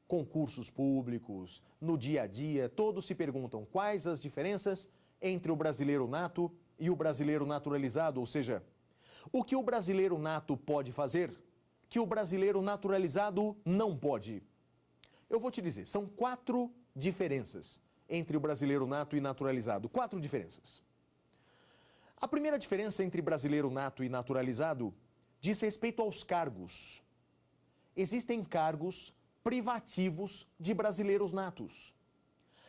Speaker 2: Concursos públicos, no dia a dia, todos se perguntam quais as diferenças entre o brasileiro nato e o brasileiro naturalizado, ou seja, o que o brasileiro nato pode fazer que o brasileiro naturalizado não pode. Eu vou te dizer, são 4 diferenças entre o brasileiro nato e naturalizado. 4 diferenças. A primeira diferença entre brasileiro nato e naturalizado diz respeito aos cargos. Existem cargos privativos de brasileiros natos.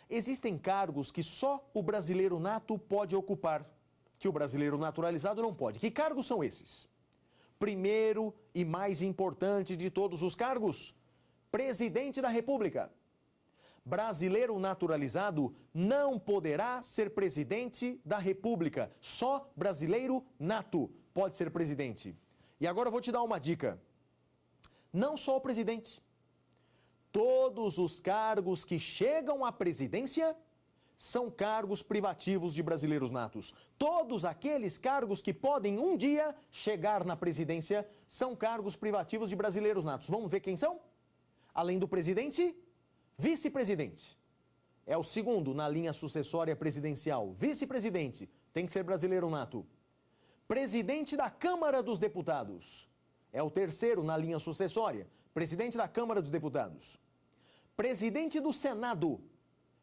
Speaker 2: Existem cargos que só o brasileiro nato pode ocupar, que o brasileiro naturalizado não pode. Que cargos são esses? Primeiro e mais importante de todos os cargos, presidente da República. Brasileiro naturalizado não poderá ser presidente da República. Só brasileiro nato pode ser presidente. E agora eu vou te dar uma dica. Não só o presidente. Todos os cargos que chegam à presidência são cargos privativos de brasileiros natos. Todos aqueles cargos que podem um dia chegar na presidência são cargos privativos de brasileiros natos. Vamos ver quem são? Além do presidente, vice-presidente. É o segundo na linha sucessória presidencial. Vice-presidente tem que ser brasileiro nato. Presidente da Câmara dos Deputados. É o terceiro na linha sucessória. Presidente da Câmara dos Deputados. Presidente do Senado.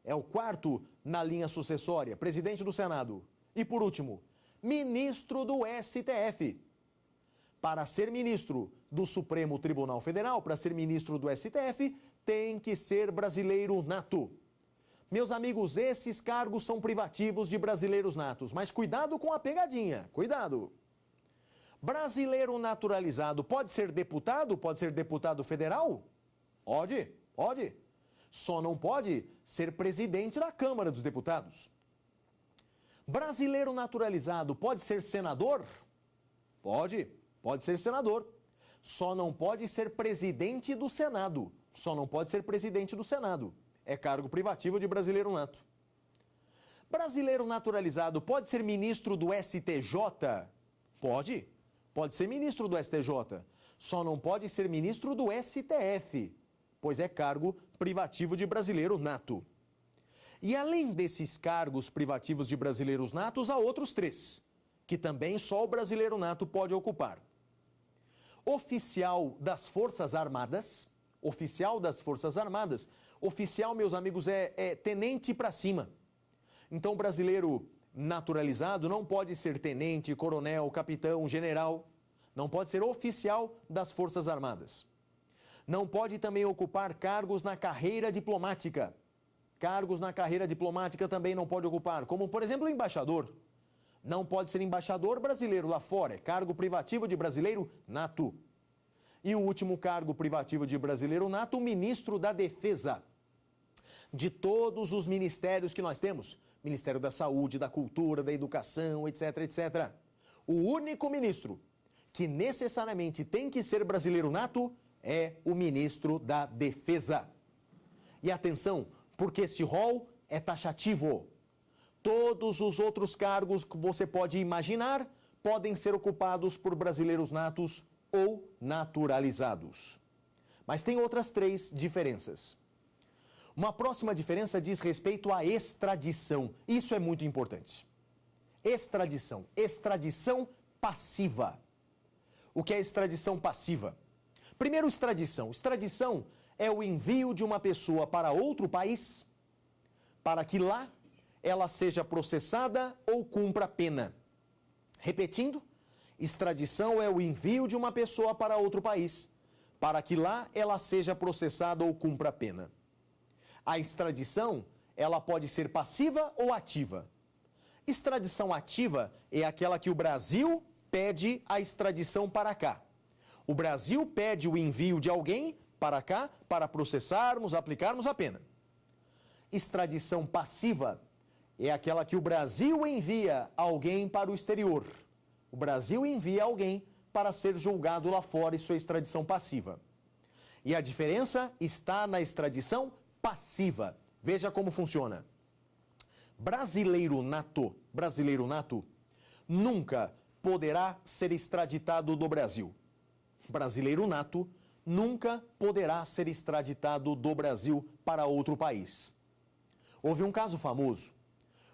Speaker 2: É o quarto na linha sucessória. Presidente do Senado. E por último, ministro do STF. Para ser ministro do Supremo Tribunal Federal, para ser ministro do STF, tem que ser brasileiro nato. Meus amigos, esses cargos são privativos de brasileiros natos, mas cuidado com a pegadinha, cuidado. Brasileiro naturalizado pode ser deputado federal? Pode, pode. Só não pode ser presidente da Câmara dos Deputados. Brasileiro naturalizado pode ser senador? Pode ser senador. Só não pode ser presidente do Senado. Só não pode ser presidente do Senado. É cargo privativo de brasileiro nato. Brasileiro naturalizado pode ser ministro do STJ? Pode ser ministro do STJ. Só não pode ser ministro do STF, pois é cargo privativo de brasileiro nato. E além desses cargos privativos de brasileiros natos, há outros três, que também só o brasileiro nato pode ocupar. Oficial das Forças Armadas. Oficial das Forças Armadas. Oficial, meus amigos, é tenente para cima. Então, brasileiro naturalizado não pode ser tenente, coronel, capitão, general. Não pode ser oficial das Forças Armadas. Não pode também ocupar cargos na carreira diplomática. Cargos na carreira diplomática também não pode ocupar, como, por exemplo, embaixador. Não pode ser embaixador brasileiro lá fora, é cargo privativo de brasileiro nato. E o último cargo privativo de brasileiro nato, o ministro da Defesa. De todos os ministérios que nós temos, Ministério da Saúde, da Cultura, da Educação, etc, etc. O único ministro que necessariamente tem que ser brasileiro nato é o ministro da Defesa. E atenção, porque esse rol é taxativo. Todos os outros cargos que você pode imaginar podem ser ocupados por brasileiros natos ou naturalizados. Mas tem outras três diferenças. Uma próxima diferença diz respeito à extradição. Isso é muito importante. Extradição. Extradição passiva. O que é extradição passiva? Primeiro, extradição. Extradição é o envio de uma pessoa para outro país para que lá ela seja processada ou cumpra pena. Repetindo, extradição é o envio de uma pessoa para outro país para que lá ela seja processada ou cumpra pena. A extradição, ela pode ser passiva ou ativa. Extradição ativa é aquela que o Brasil pede a extradição para cá. O Brasil pede o envio de alguém para cá para processarmos, aplicarmos a pena. Extradição passiva é aquela que o Brasil envia alguém para o exterior. O Brasil envia alguém para ser julgado lá fora, isso é extradição passiva. E a diferença está na extradição passiva. Veja como funciona. Brasileiro nato, nunca poderá ser extraditado do Brasil. Brasileiro nato nunca poderá ser extraditado do Brasil para outro país. Houve um caso famoso.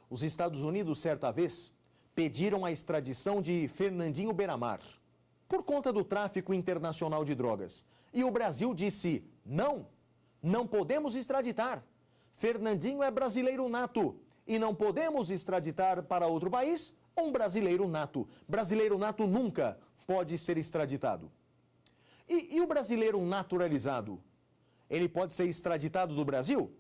Speaker 2: Os Estados Unidos, certa vez, pediram a extradição de Fernandinho Beiramar por conta do tráfico internacional de drogas. E o Brasil disse, não podemos extraditar. Fernandinho é brasileiro nato e não podemos extraditar para outro país um brasileiro nato. Brasileiro nato nunca pode ser extraditado. E o brasileiro naturalizado? Ele pode ser extraditado do Brasil?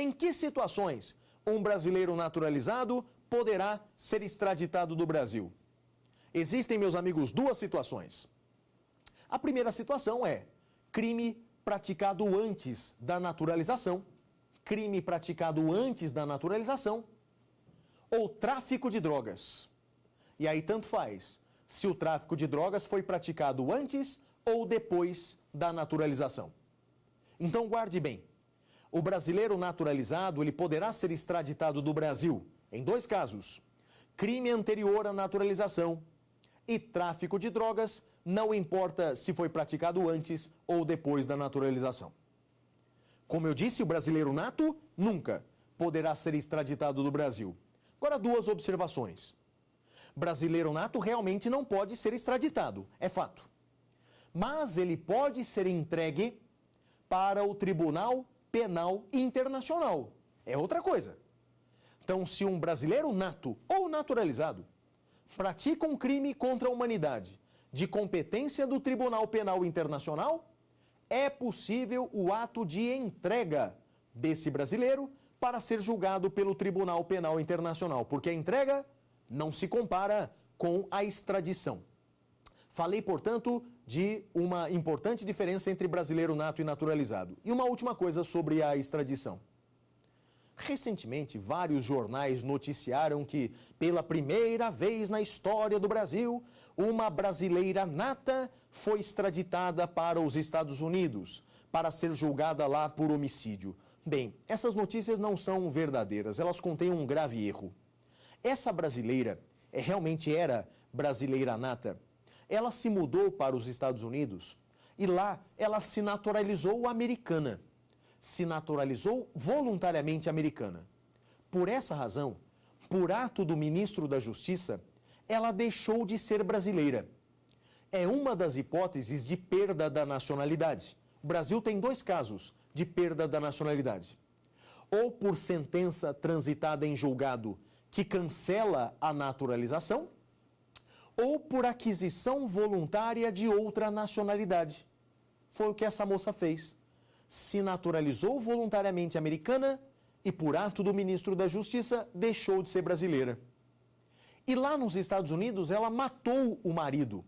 Speaker 2: Em que situações um brasileiro naturalizado poderá ser extraditado do Brasil? Existem, meus amigos, duas situações. A primeira situação é crime praticado antes da naturalização, crime praticado antes da naturalização, ou tráfico de drogas. E aí tanto faz se o tráfico de drogas foi praticado antes ou depois da naturalização. Então guarde bem, o brasileiro naturalizado ele poderá ser extraditado do Brasil em dois casos: crime anterior à naturalização e tráfico de drogas, não importa se foi praticado antes ou depois da naturalização. Como eu disse, o brasileiro nato nunca poderá ser extraditado do Brasil. Agora, duas observações. Brasileiro nato realmente não pode ser extraditado, é fato. Mas ele pode ser entregue para o Tribunal Penal Internacional. É outra coisa. Então, se um brasileiro nato ou naturalizado pratica um crime contra a humanidade de competência do Tribunal Penal Internacional, é possível o ato de entrega desse brasileiro para ser julgado pelo Tribunal Penal Internacional, porque a entrega não se compara com a extradição. Falei, portanto, de uma importante diferença entre brasileiro nato e naturalizado. E uma última coisa sobre a extradição. Recentemente, vários jornais noticiaram que, pela primeira vez na história do Brasil, uma brasileira nata foi extraditada para os Estados Unidos para ser julgada lá por homicídio. Bem, essas notícias não são verdadeiras, elas contêm um grave erro. Essa brasileira realmente era brasileira nata. Ela se mudou para os Estados Unidos e lá ela se naturalizou americana. Se naturalizou voluntariamente americana. Por essa razão, por ato do ministro da Justiça, ela deixou de ser brasileira. É uma das hipóteses de perda da nacionalidade. O Brasil tem dois casos de perda da nacionalidade. Ou por sentença transitada em julgado que cancela a naturalização, ou por aquisição voluntária de outra nacionalidade. Foi o que essa moça fez. Se naturalizou voluntariamente americana e, por ato do ministro da Justiça, deixou de ser brasileira. E lá nos Estados Unidos, ela matou o marido.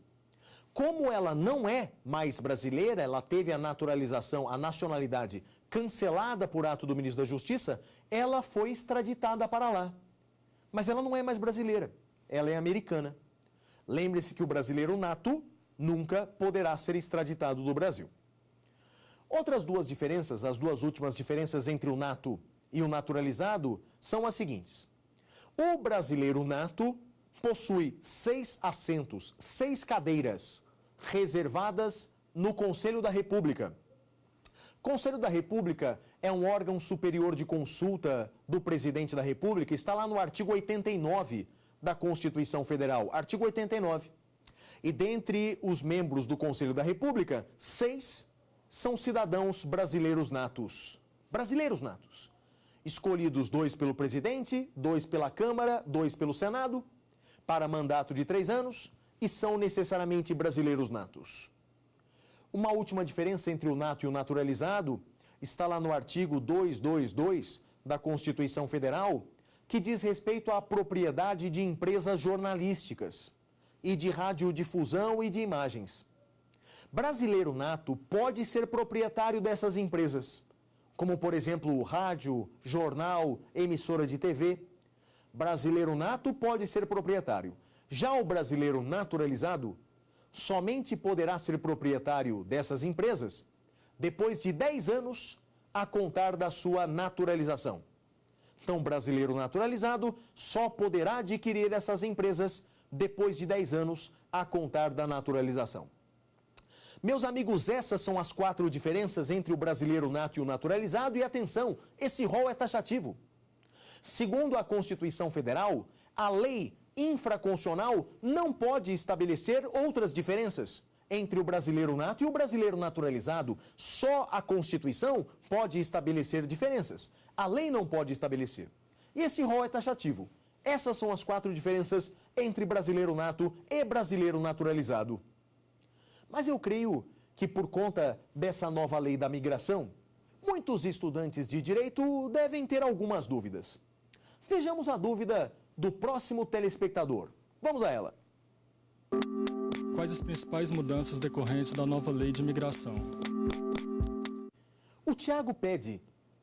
Speaker 2: Como ela não é mais brasileira, ela teve a naturalização, a nacionalidade cancelada por ato do ministro da Justiça, ela foi extraditada para lá. Mas ela não é mais brasileira, ela é americana. Lembre-se que o brasileiro nato nunca poderá ser extraditado do Brasil. Outras duas diferenças, as duas últimas diferenças entre o nato e o naturalizado, são as seguintes. O brasileiro nato possui 6 assentos, 6 cadeiras reservadas no Conselho da República. Conselho da República é um órgão superior de consulta do presidente da República, está lá no artigo 89 da Constituição Federal, artigo 89. E dentre os membros do Conselho da República, 6 são cidadãos brasileiros natos. Brasileiros natos. Escolhidos 2 pelo presidente, 2 pela Câmara, 2 pelo Senado, para mandato de 3 anos, e são necessariamente brasileiros natos. Uma última diferença entre o nato e o naturalizado está lá no artigo 222 da Constituição Federal, que diz respeito à propriedade de empresas jornalísticas e de radiodifusão e de imagens. Brasileiro nato pode ser proprietário dessas empresas, como, por exemplo, rádio, jornal, emissora de TV. Brasileiro nato pode ser proprietário. Já o brasileiro naturalizado somente poderá ser proprietário dessas empresas depois de 10 anos a contar da sua naturalização. Então, o brasileiro naturalizado só poderá adquirir essas empresas depois de 10 anos a contar da naturalização. Meus amigos, essas são as 4 diferenças entre o brasileiro nato e o naturalizado. E atenção, esse rol é taxativo. Segundo a Constituição Federal, a lei infraconstitucional não pode estabelecer outras diferenças entre o brasileiro nato e o brasileiro naturalizado. Só a Constituição pode estabelecer diferenças. A lei não pode estabelecer. E esse rol é taxativo. Essas são as 4 diferenças entre brasileiro nato e brasileiro naturalizado. Mas eu creio que por conta dessa nova lei da migração, Muitos estudantes de direito devem ter algumas dúvidas. Vejamos a dúvida do próximo telespectador. Vamos a ela.
Speaker 4: Quais as principais mudanças decorrentes da nova lei de imigração?
Speaker 2: O Tiago pede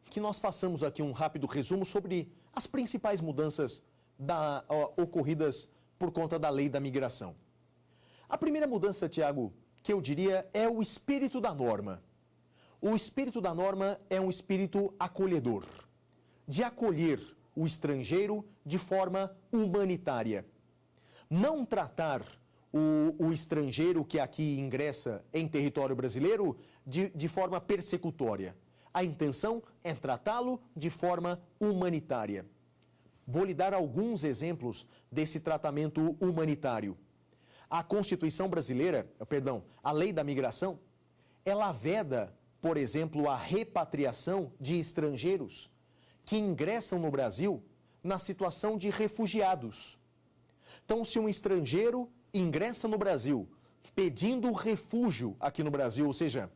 Speaker 2: que nós façamos aqui um rápido resumo sobre as principais mudanças ocorridas por conta da lei da migração. A primeira mudança, Tiago, que eu diria é o espírito da norma. O espírito da norma é um espírito acolhedor, de acolher o estrangeiro de forma humanitária. Não tratar o estrangeiro que aqui ingressa em território brasileiro de forma persecutória. A intenção é tratá-lo de forma humanitária. Vou lhe dar alguns exemplos desse tratamento humanitário. A Constituição brasileira, a Lei da Migração, ela veda, por exemplo, a repatriação de estrangeiros que ingressam no Brasil na situação de refugiados. Então, se um estrangeiro ingressa no Brasil pedindo refúgio aqui no Brasil, ou seja,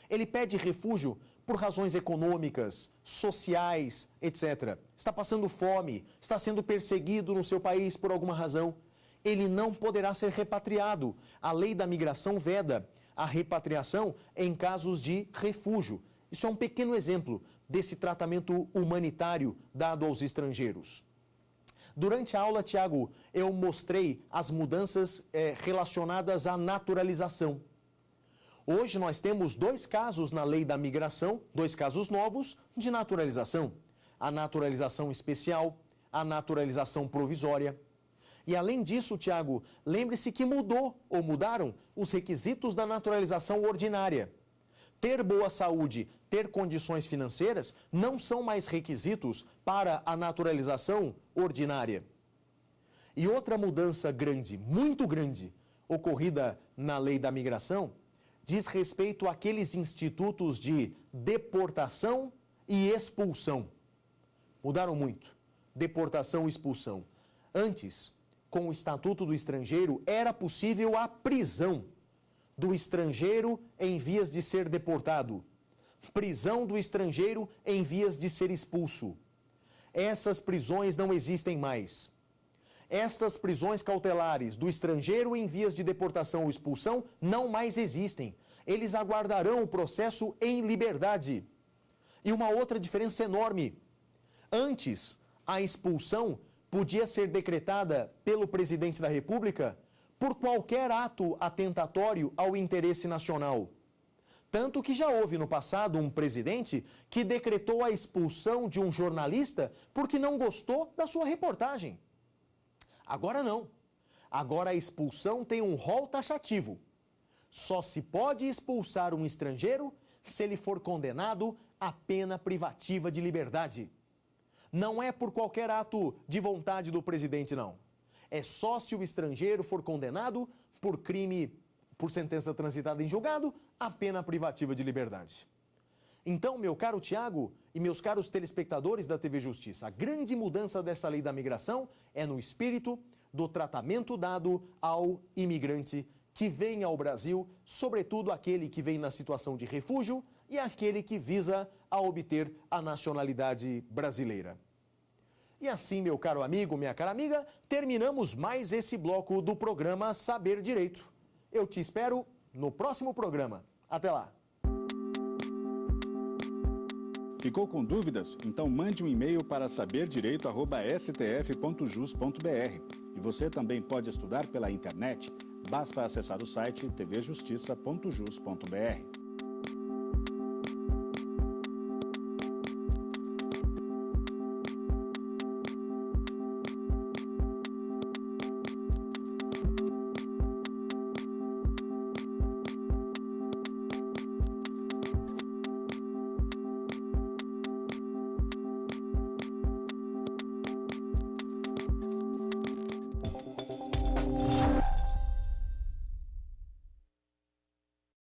Speaker 2: ele pede refúgio por razões econômicas, sociais, etc. Está passando fome, está sendo perseguido no seu país por alguma razão, ele não poderá ser repatriado. A lei da migração veda a repatriação em casos de refúgio. Isso é um pequeno exemplo desse tratamento humanitário dado aos estrangeiros. Durante a aula, Tiago, eu mostrei as mudanças relacionadas à naturalização. Hoje nós temos 2 casos na lei da migração, 2 casos novos de naturalização. A naturalização especial, a naturalização provisória. E além disso, Tiago, lembre-se que mudaram os requisitos da naturalização ordinária. Ter boa saúde, ter condições financeiras não são mais requisitos para a naturalização ordinária. E outra mudança grande, muito grande, ocorrida na lei da migração, diz respeito àqueles institutos de deportação e expulsão. Mudaram muito. Deportação e expulsão. Antes, com o Estatuto do Estrangeiro, era possível a prisão do estrangeiro em vias de ser deportado. Prisão do estrangeiro em vias de ser expulso. Essas prisões não existem mais. Estas prisões cautelares do estrangeiro em vias de deportação ou expulsão não mais existem. Eles aguardarão o processo em liberdade. E uma outra diferença enorme. Antes, a expulsão podia ser decretada pelo presidente da República por qualquer ato atentatório ao interesse nacional. Tanto que já houve no passado um presidente que decretou a expulsão de um jornalista porque não gostou da sua reportagem. Agora não. Agora a expulsão tem um rol taxativo. Só se pode expulsar um estrangeiro se ele for condenado à pena privativa de liberdade. Não é por qualquer ato de vontade do presidente, não. É só se o estrangeiro for condenado por crime, por sentença transitada em julgado, à pena privativa de liberdade. Então, meu caro Tiago e meus caros telespectadores da TV Justiça, a grande mudança dessa lei da migração é no espírito do tratamento dado ao imigrante que vem ao Brasil, sobretudo aquele que vem na situação de refúgio e aquele que visa a obter a nacionalidade brasileira. E assim, meu caro amigo, minha cara amiga, terminamos mais esse bloco do programa Saber Direito. Eu te espero no próximo programa. Até lá!
Speaker 1: Ficou com dúvidas? Então mande um e-mail para saberdireito@stf.jus.br. E você também pode estudar pela internet. Basta acessar o site tvjustiça.jus.br.